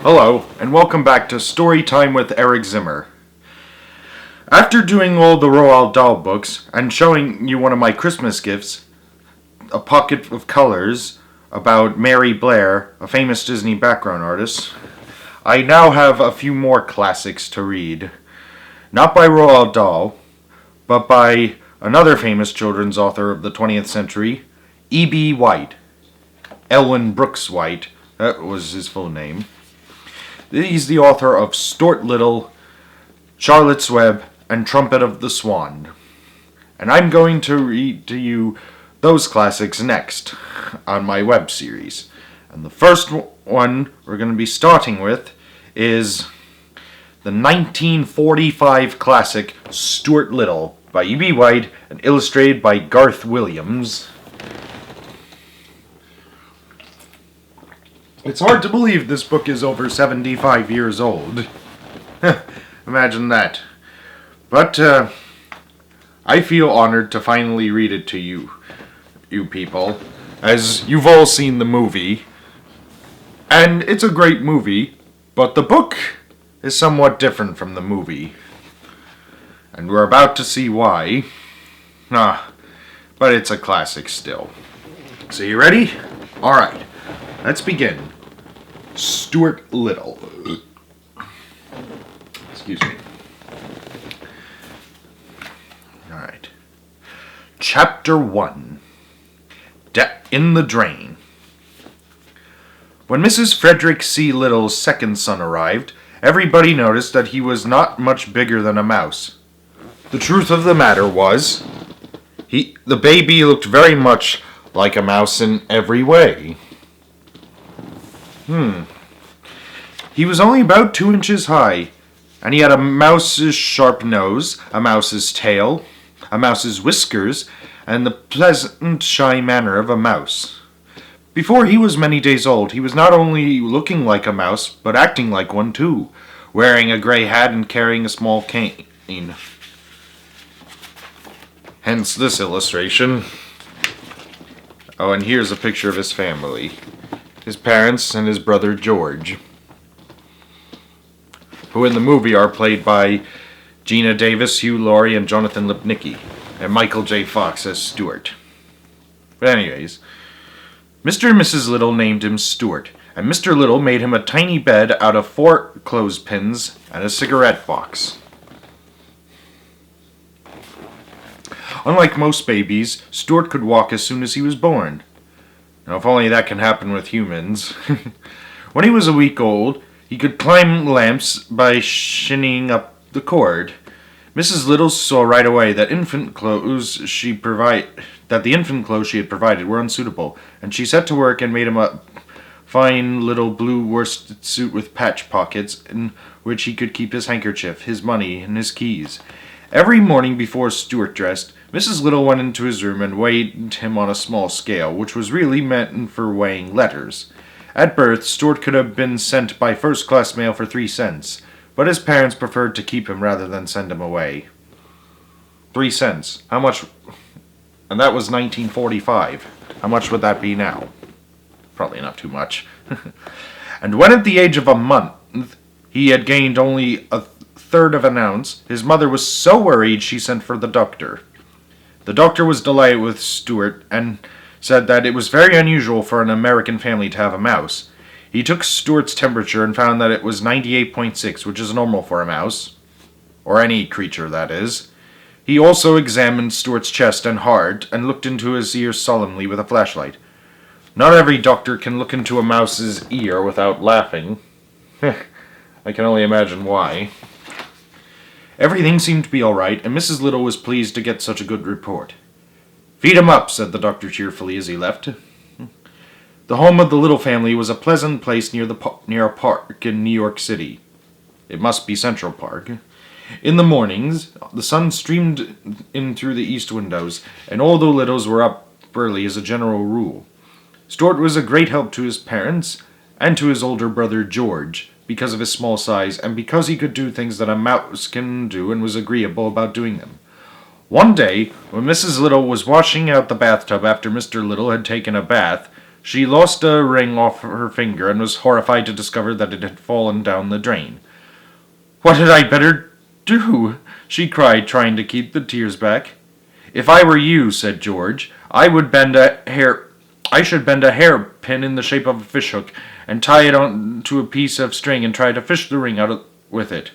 Hello, and welcome back to Story Time with Eric Zimmer. After doing all the Roald Dahl books and showing you one of my Christmas gifts, A Pocket of Colors, about Mary Blair, a famous Disney background artist, I now have a few more classics to read. Not by Roald Dahl, but by another famous children's author of the 20th century, E.B. White. Elwyn Brooks White, that was his full name. He's the author of Stuart Little, Charlotte's Web, and Trumpet of the Swan. And I'm going to read to you those classics next on my web series. And the first one we're going to be starting with is the 1945 classic Stuart Little by E.B. White and illustrated by Garth Williams. It's hard to believe this book is over 75 years old. Imagine that. But I feel honored to finally read it to you people, as you've all seen the movie. And it's a great movie, but the book is somewhat different from the movie. And we're about to see why. But it's a classic still. So you ready? Alright, let's begin. Stuart Little. Excuse me. Alright. Chapter 1. In the Drain. When Mrs. Frederick C. Little's second son arrived, everybody noticed that he was not much bigger than a mouse. The truth of the matter was, the baby looked very much like a mouse in every way. He was only about 2 inches high, and he had a mouse's sharp nose, a mouse's tail, a mouse's whiskers, and the pleasant, shy manner of a mouse. Before he was many days old, he was not only looking like a mouse, but acting like one too, wearing a gray hat and carrying a small cane. Hence this illustration. Oh, and here's a picture of his family. His parents and his brother George, who in the movie are played by Gina Davis, Hugh Laurie, and Jonathan Lipnicki, and Michael J. Fox as Stuart. But anyways, Mr. and Mrs. Little named him Stuart, and Mr. Little made him a tiny bed out of 4 clothespins and a cigarette box. Unlike most babies, Stuart could walk as soon as he was born. Now, if only that can happen with humans. When he was a week old, he could climb lamps by shinning up the cord. Mrs. Little saw right away that the infant clothes she had provided were unsuitable, and she set to work and made him a fine little blue worsted suit with patch pockets in which he could keep his handkerchief, his money, and his keys. Every morning before Stuart dressed, Mrs. Little went into his room and weighed him on a small scale, which was really meant for weighing letters. At birth, Stuart could have been sent by first-class mail for 3 cents, but his parents preferred to keep him rather than send him away. 3 cents. How much? And that was 1945. How much would that be now? Probably not too much. And when at the age of a month, he had gained only a third of an ounce, his mother was so worried she sent for the doctor. The doctor was delighted with Stuart and said that it was very unusual for an American family to have a mouse. He took Stuart's temperature and found that it was 98.6, which is normal for a mouse. Or any creature, that is. He also examined Stuart's chest and heart and looked into his ears solemnly with a flashlight. Not every doctor can look into a mouse's ear without laughing. I can only imagine why. Everything seemed to be all right, and Mrs. Little was pleased to get such a good report. "Feed him up," said the doctor cheerfully as he left. The home of the Little family was a pleasant place near a park in New York City. It must be Central Park. In the mornings, the sun streamed in through the east windows, and all the Littles were up early as a general rule. Stuart was a great help to his parents and to his older brother George, because of his small size, and because he could do things that a mouse can do and was agreeable about doing them. One day, when Mrs. Little was washing out the bathtub after Mr. Little had taken a bath, She lost a ring off her finger and was horrified to discover that it had fallen down the drain. "What had I better do?" she cried, trying to keep the tears back. "If I were you," said George, I should bend a hairpin in the shape of a fishhook and tie it on to a piece of string and try to fish the ring out with it."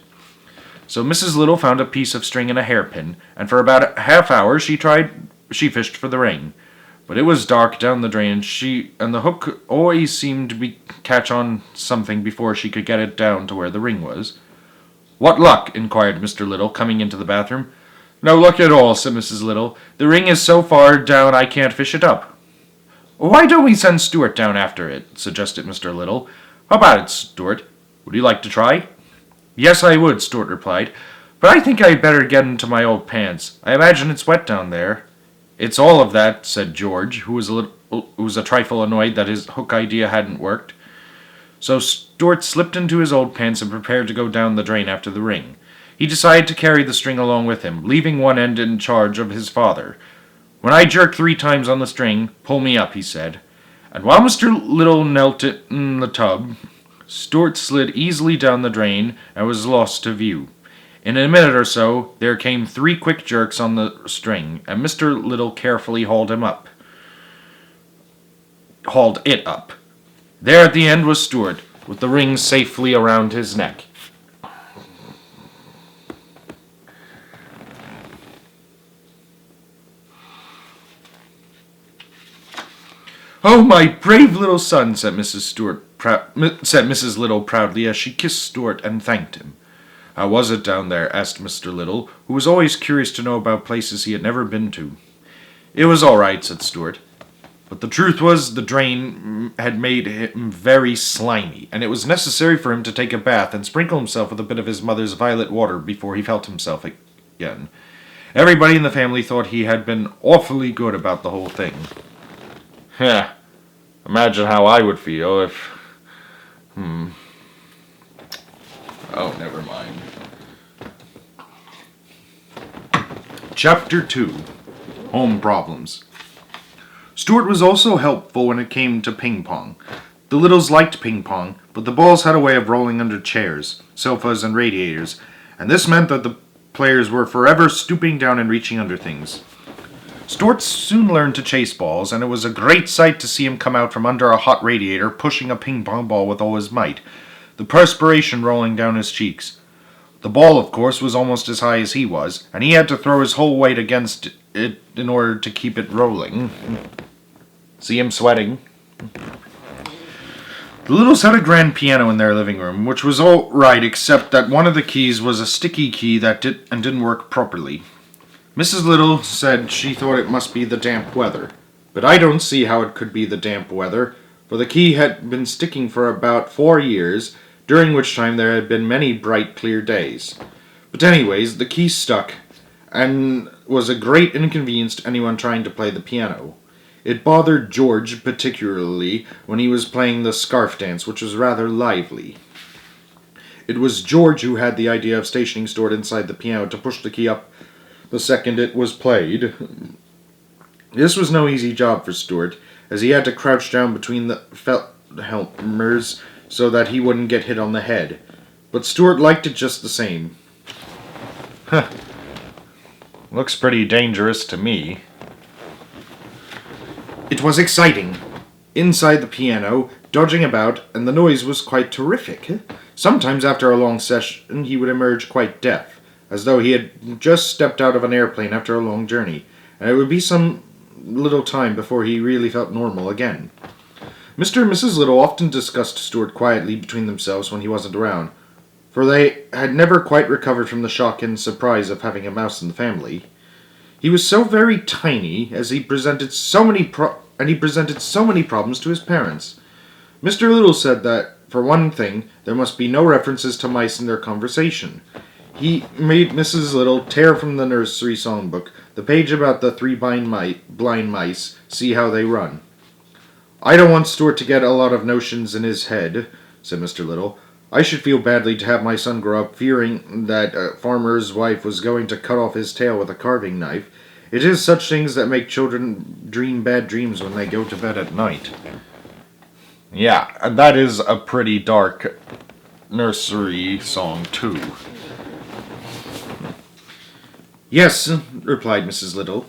So Mrs. Little found a piece of string and a hairpin, and for about a half hour she fished for the ring. But it was dark down the drain, and the hook always seemed to catch on something before she could get it down to where the ring was. "What luck?" inquired Mr. Little, coming into the bathroom. "No luck at all," said Mrs. Little. "The ring is so far down I can't fish it up." "Why don't we send Stuart down after it?" suggested Mr. Little. "How about it, Stuart? Would you like to try?" "Yes, I would," Stuart replied. "But I think I'd better get into my old pants. I imagine it's wet down there." "It's all of that," said George, who was a trifle annoyed that his hook idea hadn't worked. So Stuart slipped into his old pants and prepared to go down the drain after the ring. He decided to carry the string along with him, leaving one end in charge of his father. "When I jerk 3 times on the string, pull me up," he said. And while Mr. Little knelt in the tub, Stuart slid easily down the drain and was lost to view. In a minute or so, there came 3 quick jerks on the string, and Mr. Little carefully hauled it up. There at the end was Stuart, with the ring safely around his neck. "Oh, my brave little son," said Mrs. Little proudly as she kissed Stuart and thanked him. "How was it down there?" asked Mr. Little, who was always curious to know about places he had never been to. "It was all right," said Stuart. But the truth was the drain had made him very slimy, and it was necessary for him to take a bath and sprinkle himself with a bit of his mother's violet water before he felt himself again. Everybody in the family thought he had been awfully good about the whole thing. Imagine how I would feel if... Oh, never mind. Chapter 2. Home Problems. Stuart was also helpful when it came to ping pong. The Littles liked ping pong, but the balls had a way of rolling under chairs, sofas, and radiators, and this meant that the players were forever stooping down and reaching under things. Stuart soon learned to chase balls, and it was a great sight to see him come out from under a hot radiator pushing a ping pong ball with all his might, the perspiration rolling down his cheeks. The ball, of course, was almost as high as he was, and he had to throw his whole weight against it in order to keep it rolling. See him sweating? The Littles had a grand piano in their living room, which was all right except that one of the keys was a sticky key that didn't work properly. Mrs. Little said she thought it must be the damp weather, but I don't see how it could be the damp weather, for the key had been sticking for about 4 years, during which time there had been many bright, clear days. But anyways, the key stuck, and was a great inconvenience to anyone trying to play the piano. It bothered George particularly when he was playing the scarf dance, which was rather lively. It was George who had the idea of stationing Stuart inside the piano to push the key up the second it was played. This was no easy job for Stuart, as he had to crouch down between the Feldhelmers so that he wouldn't get hit on the head. But Stuart liked it just the same. Looks pretty dangerous to me. It was exciting. Inside the piano, dodging about, and the noise was quite terrific. Sometimes after a long session he would emerge quite deaf, as though he had just stepped out of an airplane after a long journey, and it would be some little time before he really felt normal again. Mr. and Mrs. Little often discussed Stuart quietly between themselves when he wasn't around, for they had never quite recovered from the shock and surprise of having a mouse in the family. He was so very tiny, as he presented so many problems to his parents. Mr. Little said that, for one thing, there must be no references to mice in their conversation. He made Mrs. Little tear from the nursery songbook the page about the 3 blind mice, see how they run. "I don't want Stuart to get a lot of notions in his head," said Mr. Little. "I should feel badly to have my son grow up fearing that a farmer's wife was going to cut off his tail with a carving knife. It is such things that make children dream bad dreams when they go to bed at night." Yeah, and that is a pretty dark nursery song, too. Yes, replied Mrs. Little,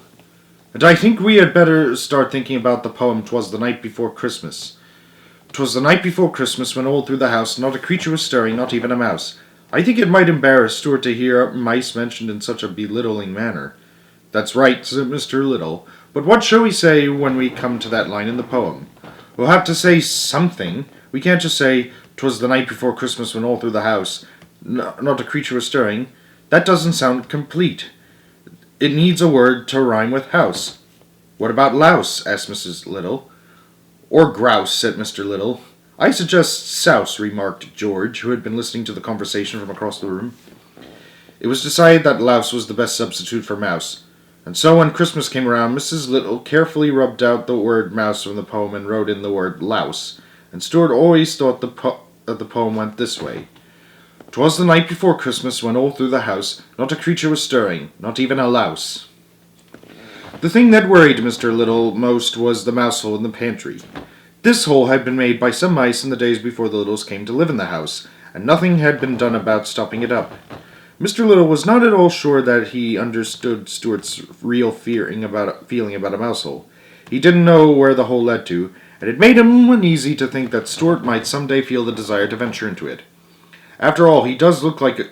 and I think we had better start thinking about the poem "'Twas the Night Before Christmas." "'Twas the night before Christmas, when all through the house not a creature was stirring, not even a mouse." I think it might embarrass Stuart to hear mice mentioned in such a belittling manner. That's right, said Mr. Little, but what shall we say when we come to that line in the poem? We'll have to say something. We can't just say, "'Twas the night before Christmas, when all through the house not a creature was stirring." That doesn't sound complete. It needs a word to rhyme with house. What about louse? Asked Mrs. Little. Or grouse, said Mr. Little. I suggest souse, remarked George, who had been listening to the conversation from across the room. It was decided that louse was the best substitute for mouse, and so when Christmas came around, Mrs. Little carefully rubbed out the word mouse from the poem and wrote in the word louse, and Stuart always thought that the poem went this way. "'Twas the night before Christmas, when all through the house not a creature was stirring, not even a louse." The thing that worried Mr. Little most was the mouse hole in the pantry. This hole had been made by some mice in the days before the Littles came to live in the house, and nothing had been done about stopping it up. Mr. Little was not at all sure that he understood Stuart's real feeling about a mouse hole. He didn't know where the hole led to, and it made him uneasy to think that Stuart might someday feel the desire to venture into it. "After all, he does look a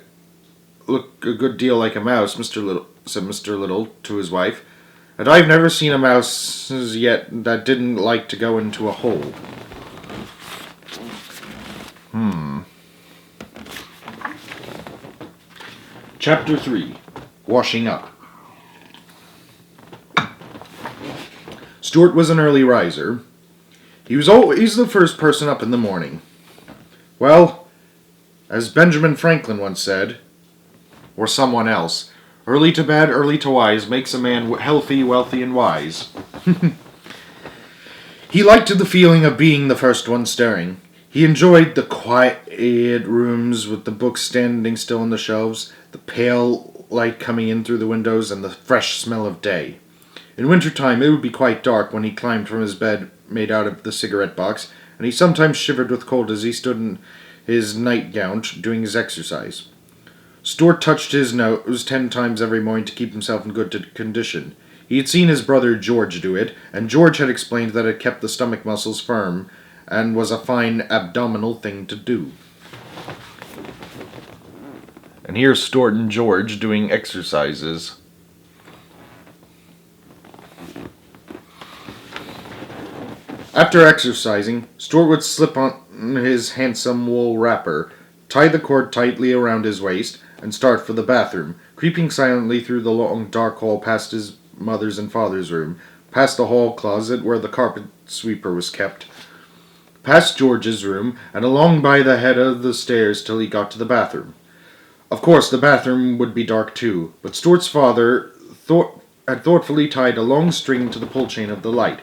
good deal like a mouse," said Mr. Little to his wife, "and I've never seen a mouse yet that didn't like to go into a hole." Chapter 3. Washing Up. Stuart was an early riser. He was always the first person up in the morning. Well, as Benjamin Franklin once said, or someone else, "Early to bed, early to wise, makes a man healthy, wealthy, and wise." He liked the feeling of being the first one stirring. He enjoyed the quiet rooms with the books standing still on the shelves, the pale light coming in through the windows, and the fresh smell of day. In winter-time it would be quite dark when he climbed from his bed made out of the cigarette box, and he sometimes shivered with cold as he stood in his nightgown doing his exercise. Stuart touched his nose 10 times every morning to keep himself in good condition. He had seen his brother George do it, and George had explained that it kept the stomach muscles firm and was a fine abdominal thing to do. And here's Stuart and George doing exercises. After exercising, Stuart would slip on his handsome wool wrapper, tie the cord tightly around his waist, and start for the bathroom, creeping silently through the long dark hall past his mother's and father's room, past the hall closet where the carpet sweeper was kept, past George's room, and along by the head of the stairs till he got to the bathroom. Of course, the bathroom would be dark too, but Stuart's father had thoughtfully tied a long string to the pull chain of the light.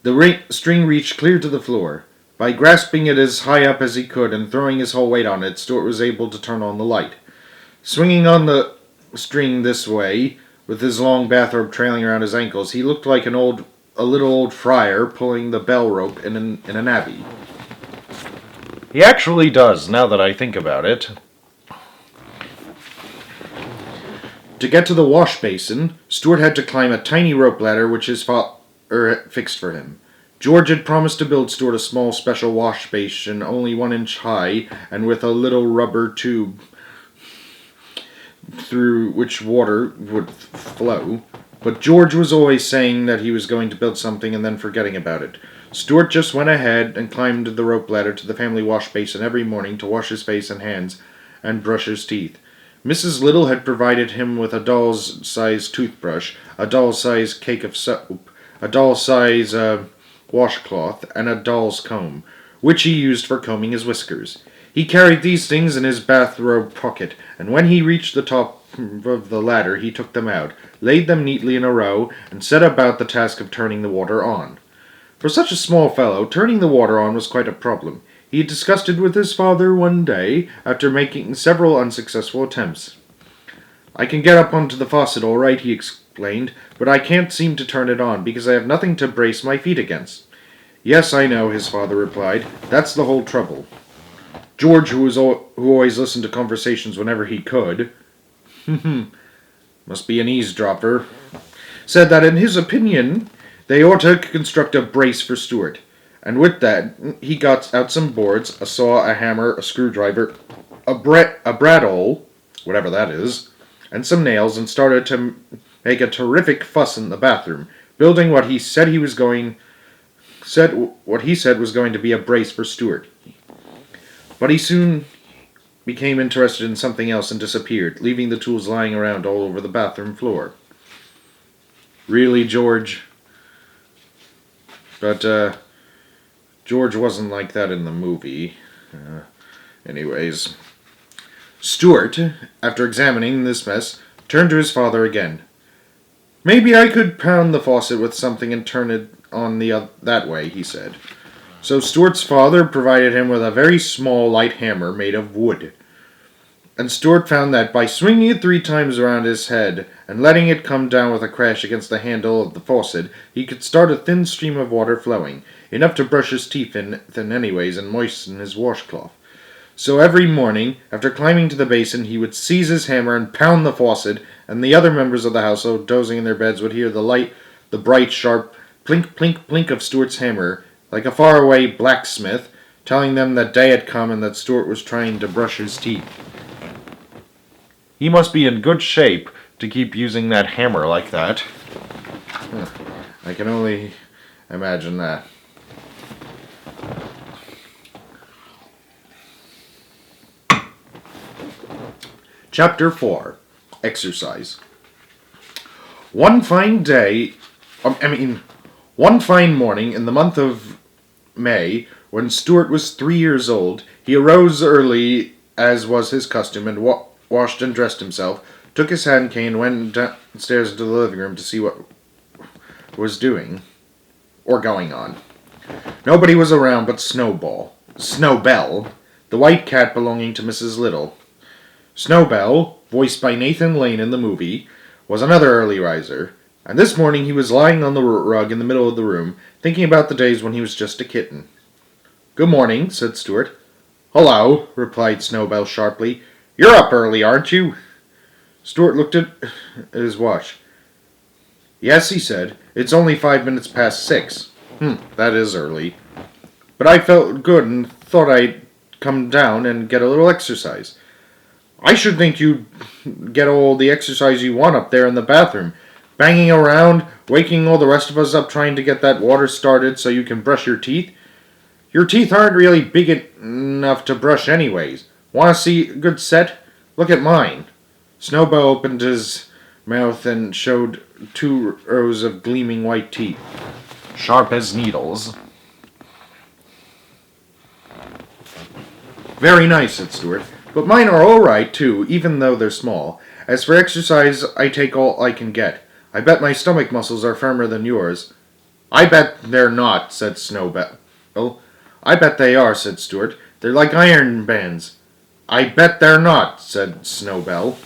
The string reached clear to the floor. By grasping it as high up as he could and throwing his whole weight on it, Stuart was able to turn on the light. Swinging on the string this way, with his long bathrobe trailing around his ankles, he looked like a little old friar pulling the bell rope in an abbey. He actually does, now that I think about it. To get to the wash basin, Stuart had to climb a tiny rope ladder which his father fixed for him. George had promised to build Stuart a small special wash basin only 1 inch high and with a little rubber tube through which water would flow, but George was always saying that he was going to build something and then forgetting about it. Stuart just went ahead and climbed the rope ladder to the family wash basin every morning to wash his face and hands and brush his teeth. Mrs. Little had provided him with a doll's-size toothbrush, a doll's-size cake of soap, a doll-size washcloth, and a doll's comb, which he used for combing his whiskers. He carried these things in his bathrobe pocket, and when he reached the top of the ladder he took them out, laid them neatly in a row, and set about the task of turning the water on. For such a small fellow, turning the water on was quite a problem. He had discussed it with his father one day, after making several unsuccessful attempts. "I can get up onto the faucet all right," he explained, "but I can't seem to turn it on, because I have nothing to brace my feet against." Yes, I know, his father replied. That's the whole trouble. George, who always listened to conversations whenever he could, must be an eavesdropper, said that in his opinion they ought to construct a brace for Stuart. And with that, he got out some boards, a saw, a hammer, a screwdriver, a bradawl, whatever that is, and some nails, and started to make a terrific fuss in the bathroom, building what he said was going to be a brace for Stuart. But he soon became interested in something else and disappeared, leaving the tools lying around all over the bathroom floor. Really, George? But, George wasn't like that in the movie. Anyways. Stuart, after examining this mess, turned to his father again. Maybe I could pound the faucet with something and turn it on that way, he said. So Stuart's father provided him with a very small, light hammer made of wood. And Stuart found that by swinging it 3 times around his head and letting it come down with a crash against the handle of the faucet, he could start a thin stream of water flowing, enough to brush his teeth in anyways and moisten his washcloth. So every morning, after climbing to the basin, he would seize his hammer and pound the faucet, and the other members of the household, dozing in their beds, would hear the bright, sharp plink, plink, plink of Stuart's hammer, like a faraway blacksmith, telling them that day had come and that Stuart was trying to brush his teeth. He must be in good shape to keep using that hammer like that. I can only imagine that. Chapter 4. Exercise. One fine morning in the month of May, when Stuart was 3 years old, he arose early, as was his custom, and washed and dressed himself, took his hand cane, and went downstairs into the living room to see what was going on. Nobody was around but Snowbell, the white cat belonging to Mrs. Little. Snowbell, voiced by Nathan Lane in the movie, was another early riser, and this morning he was lying on the rug in the middle of the room, thinking about the days when he was just a kitten. "Good morning," said Stuart. "Hello," replied Snowbell sharply. "You're up early, aren't you?" Stuart looked at his watch. "Yes," he said. "It's only 5 minutes past 6. That is early. But I felt good and thought I'd come down and get a little exercise." "I should think you'd get all the exercise you want up there in the bathroom, banging around, waking all the rest of us up trying to get that water started so you can brush your teeth. Your teeth aren't really big enough to brush anyways. Want to see a good set? Look at mine." Snowbell opened his mouth and showed 2 rows of gleaming white teeth, sharp as needles. "Very nice," said Stuart. "But mine are all right, too, even though they're small. As for exercise, I take all I can get. I bet my stomach muscles are firmer than yours." "I bet they're not," said Snowbell. "I bet they are," said Stuart. "They're like iron bands." "I bet they're not," said Snowbell.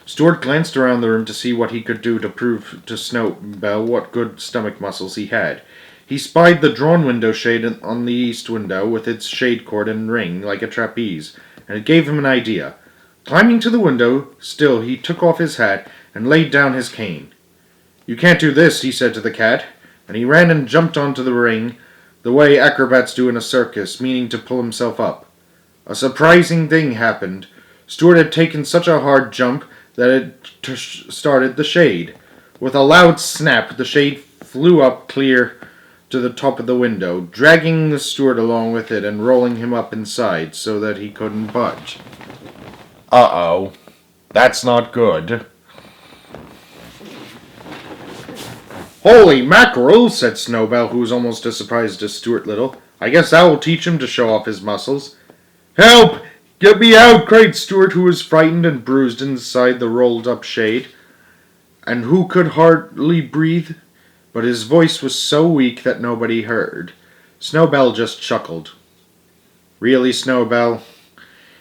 Stuart glanced around the room to see what he could do to prove to Snowbell what good stomach muscles he had. He spied the drawn window shade on the east window with its shade cord and ring like a trapeze, and it gave him an idea. Climbing to the window sill, he took off his hat and laid down his cane. "You can't do this," he said to the cat, and he ran and jumped onto the ring the way acrobats do in a circus, meaning to pull himself up. A surprising thing happened. Stuart had taken such a hard jump that it started the shade. With a loud snap, the shade flew up clear to the top of the window, dragging the Stuart along with it and rolling him up inside so that he couldn't budge. "Uh-oh. That's not good." "Holy mackerel," said Snowbell, who was almost as surprised as Stuart Little. "I guess that will teach him to show off his muscles." "Help! Get me out!" cried Stuart, who was frightened and bruised inside the rolled-up shade, and who could hardly breathe. But his voice was so weak that nobody heard. Snowbell just chuckled. Really, Snowbell?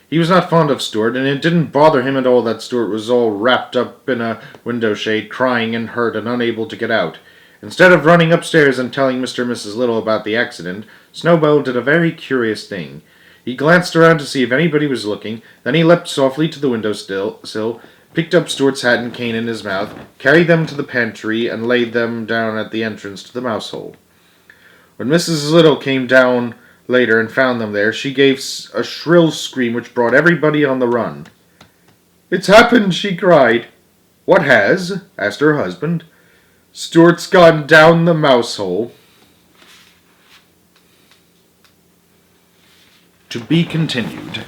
He was not fond of Stuart, and it didn't bother him at all that Stuart was all wrapped up in a window shade, crying and hurt and unable to get out. Instead of running upstairs and telling Mr. and Mrs. Little about the accident, Snowball did a very curious thing. He glanced around to see if anybody was looking, then he leapt softly to the window sill, picked up Stuart's hat and cane in his mouth, carried them to the pantry, and laid them down at the entrance to the mouse hole. When Mrs. Little came down later and found them there, she gave a shrill scream which brought everybody on the run. "It's happened!" she cried. "What has?" asked her husband. "Stuart's gone down the mouse hole." To be continued.